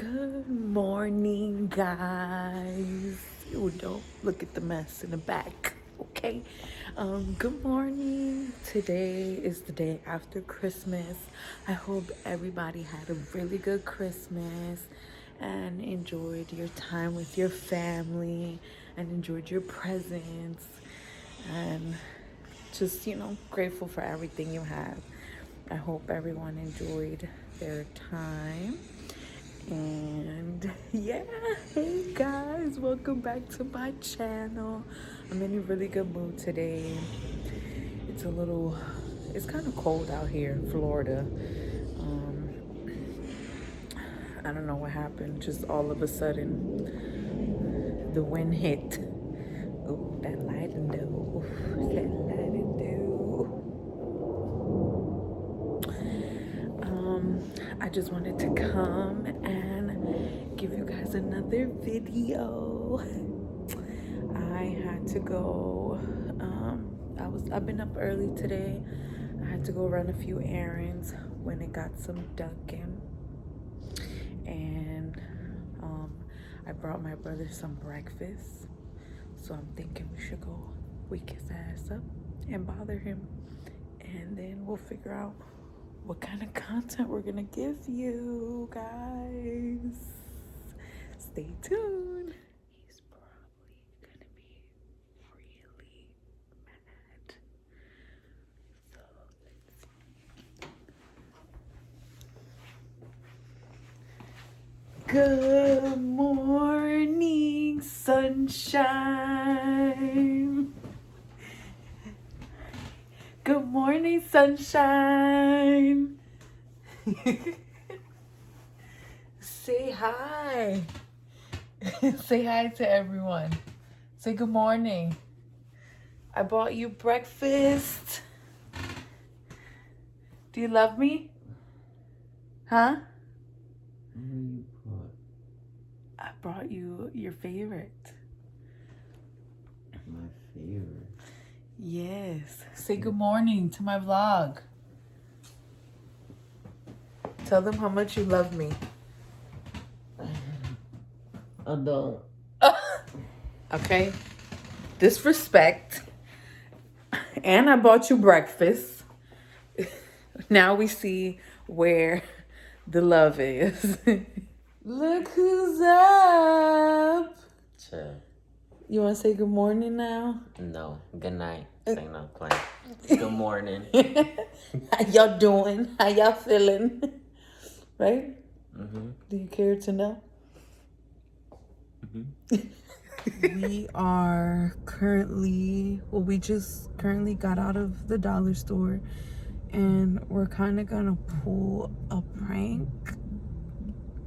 Good morning, guys. Oh, don't look at the mess in the back, okay? Good morning. Today is the day after Christmas. I hope everybody had a really good Christmas and enjoyed your time with your family and enjoyed your presents and just, grateful for everything you have. I hope everyone enjoyed their time. And yeah, hey guys, welcome back to my channel. I'm in a really good mood today. It's kind of cold out here in Florida. I don't know what happened, just all of a sudden the wind hit. Oh, that lighting though. That lighting though. I just wanted to come and give you guys another video. I had to go, I've been up early today. I had to go run a few errands when it got some ducking. And I brought my brother some breakfast. So I'm thinking we should go wake his ass up and bother him. And then we'll figure out what kind of content we're gonna give you guys. Stay tuned. He's probably gonna be really mad. So let's see. Good morning, sunshine. Good morning, sunshine. Say hi. Say hi to everyone. Say good morning. I bought you breakfast. Do you love me? Huh? I brought you your favorite. My favorite? Yes. Say good morning to my vlog. Tell them how much you love me. I don't. Okay? Disrespect. And I bought you breakfast. Now we see where the love is. Look who's up. Chill. You want to say good morning now? No. Good night. Say no, play. Good morning. How y'all doing? How y'all feeling? Right? Mm-hmm. Do you care to know? Mm-hmm. We are we just currently got out of the dollar store and we're kind of gonna pull a prank.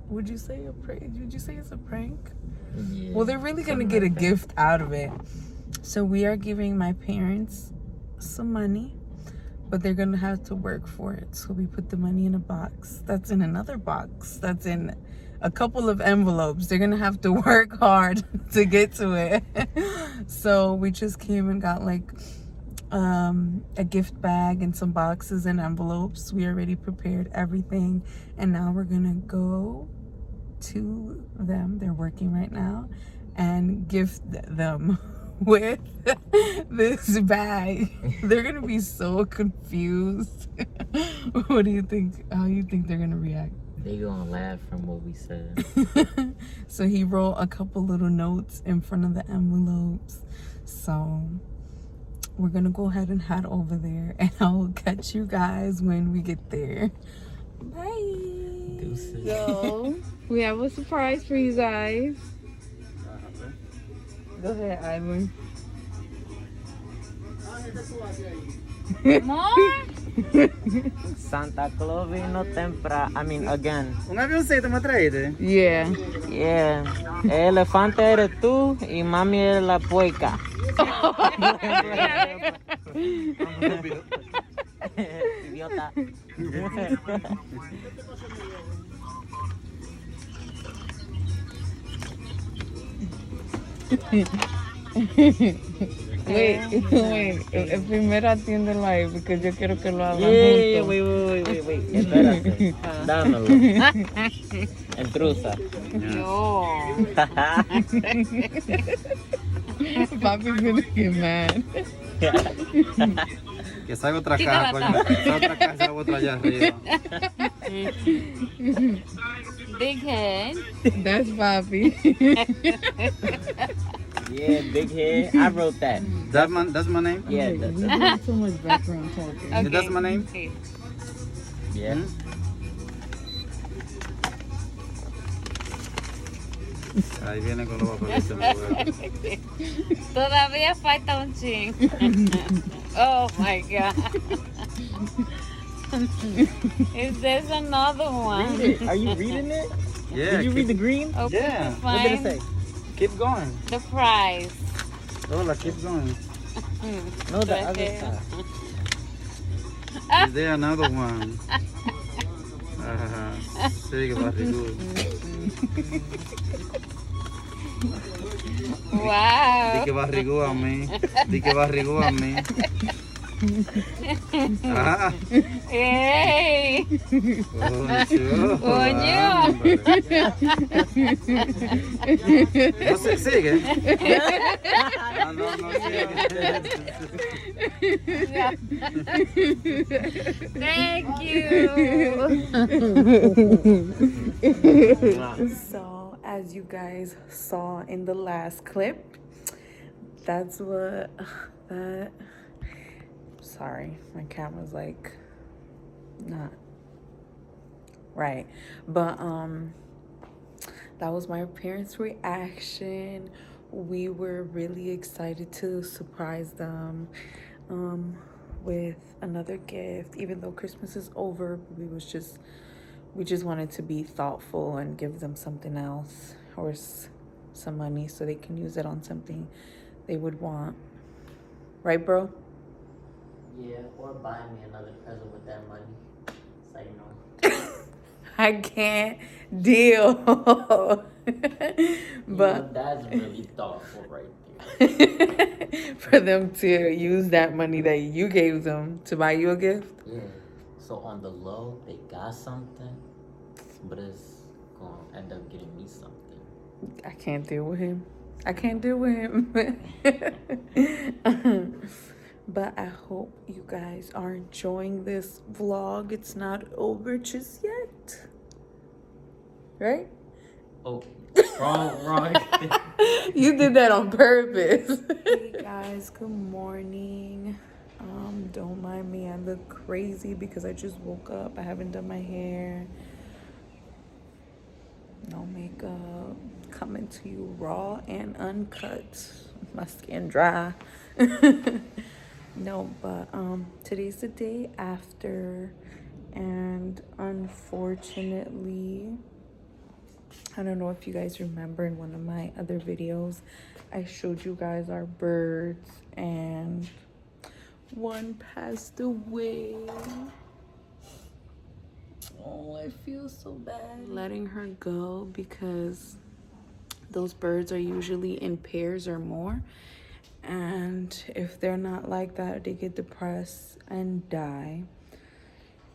Would you say a prank? Would you say it's a prank? Yeah, well, they're really gonna get a gift out of it. So we are giving my parents some money, but they're gonna have to work for it. So we put the money in a box. That's in another box. That's in a couple of envelopes. They're gonna have to work hard to get to it. So we just came and got like a gift bag and some boxes and envelopes. We already prepared everything, and now we're gonna go to them. They're working right now, and gift them with this bag. They're gonna be so confused. What do you think? How you think they're gonna react? They gonna laugh from what we said. So he wrote a couple little notes in front of the envelopes. So we're gonna go ahead and head over there, and I'll catch you guys when we get there. Bye. Deuces. So we have a surprise for you guys. Go ahead, Ivan. More? Santa Claus vino again. Un avioncito me traíste. Yeah. Yeah. El elefante eres tú y mami es la puerca. Idiota. Wait. Primero atiéndelo ahí porque yo quiero que lo hagan Yeah, juntos. wait. Espérate. Dámelo. Intrusa. No. Papi's gonna get mad. Que salga otra caja, coño. Que salga otra caja, salga otra allá arriba. Big head. That's Papi. Yeah, big head. I wrote that. That's my name? Yeah, You're doing so much background talking. Okay. That's my name? Okay. yeah. Ahí viene con los papeles. Todavía falta un ching. Oh my god. Is there another one? Read it. Are you reading it? Yeah. Did you read the green? Open Yeah. to What did it find say? Keep going. the prize. Hola, keep going. No, the Right other there. side. Is there another one? Sí, que barrigudo. Di Wow. que barrigudo a mí. Di que barrigudo a mí. Ah, Hey. coño. Coño. No se sigue. No sigue. Thank you. So, as you guys saw in the last clip, that's what that. Sorry, my camera's like not right, but that was my parents' reaction. We were really excited to surprise them with another gift, even though Christmas is over. We just wanted to be thoughtful and give them something else or some money so they can use it on something they would want. Right, bro? Yeah, or buy me another present with that money. Say no. I can't deal. But That's really thoughtful right there. for them to use that money that you gave them to buy you a gift. Yeah. So on the low, they got something, but it's gonna end up getting me something. I can't deal with him. But I hope you guys are enjoying this vlog. It's not over just yet. Right? Oh, wrong. You did that on purpose. Hey guys, good morning. Don't mind me, I look crazy because I just woke up. I haven't done my hair. No makeup. Coming to you raw and uncut. My skin dry. No, but today's the day after, and unfortunately, I don't know if you guys remember in one of my other videos, I showed you guys our birds, and one passed away. Oh, I feel so bad letting her go because those birds are usually in pairs or more. And if they're not like that, they get depressed and die.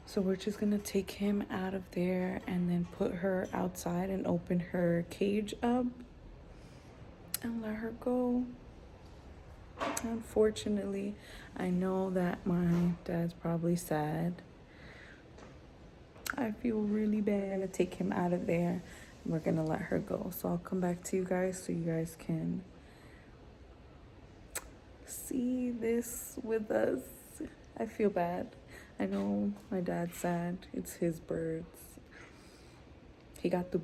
So we're just gonna take him out of there and then put her outside and open her cage up and let her go. Unfortunately, I know that my dad's probably sad. I feel really bad. I'm gonna take him out of there and we're gonna let her go. So I'll come back to you guys so you guys can see this with us. I feel bad. I know my dad's sad. It's his birds. He got the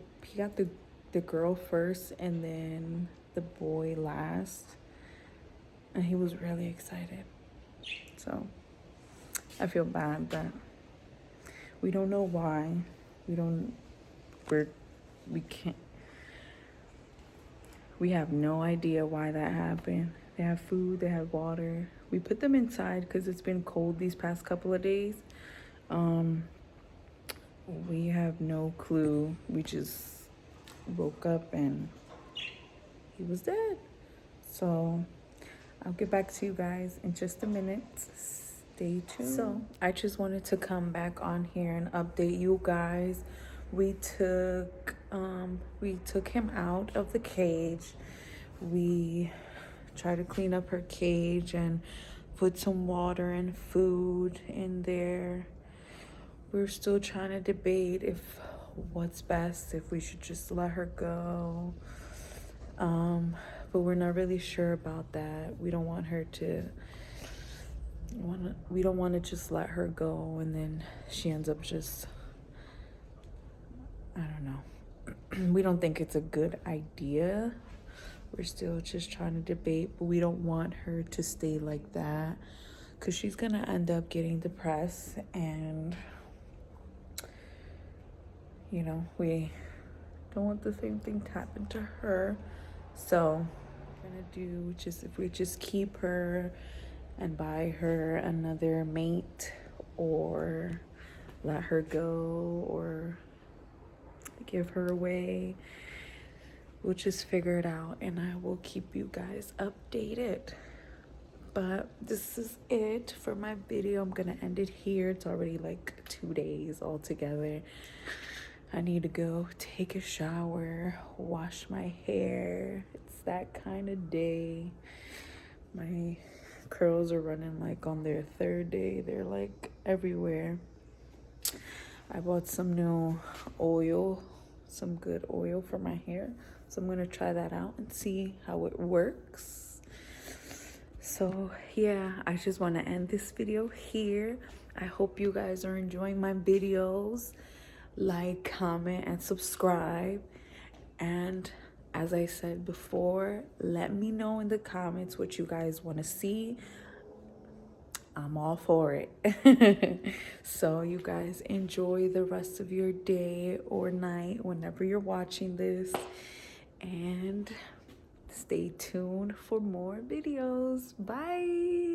girl first and then the boy last. And he was really excited. So I feel bad that we don't know why. We have no idea why that happened. They have food, they have water. We put them inside because it's been cold these past couple of days. We have no clue. We just woke up and he was dead. So I'll get back to you guys in just a minute. Stay tuned. So I just wanted to come back on here and update you guys. We took him out of the cage. We tried to clean up her cage and put some water and food in there. We're still trying to debate if what's best, if we should just let her go. But we're not really sure about that. We don't want her to we don't want to just let her go and then she ends up just, I don't know. We don't think it's a good idea. We're still just trying to debate, but we don't want her to stay like that because she's gonna end up getting depressed, and you know, we don't want the same thing to happen to her. So we're gonna do just, if we just keep her and buy her another mate, or let her go, or give her away. We'll just figure it out, and I will keep you guys updated. But this is it for my video. I'm gonna end it here. It's already like 2 days altogether. I need to go take a shower, wash my hair. It's that kind of day. My curls are running like on their 3rd day. They're like everywhere. I bought some new oil, some good oil for my hair. So I'm gonna try that out and see how it works. So yeah, I just want to end this video here. I hope you guys are enjoying my videos. Like, comment, and subscribe. And as I said before, let me know in the comments what you guys want to see. I'm all for it. So you guys enjoy the rest of your day or night whenever you're watching this, and stay tuned for more videos. Bye.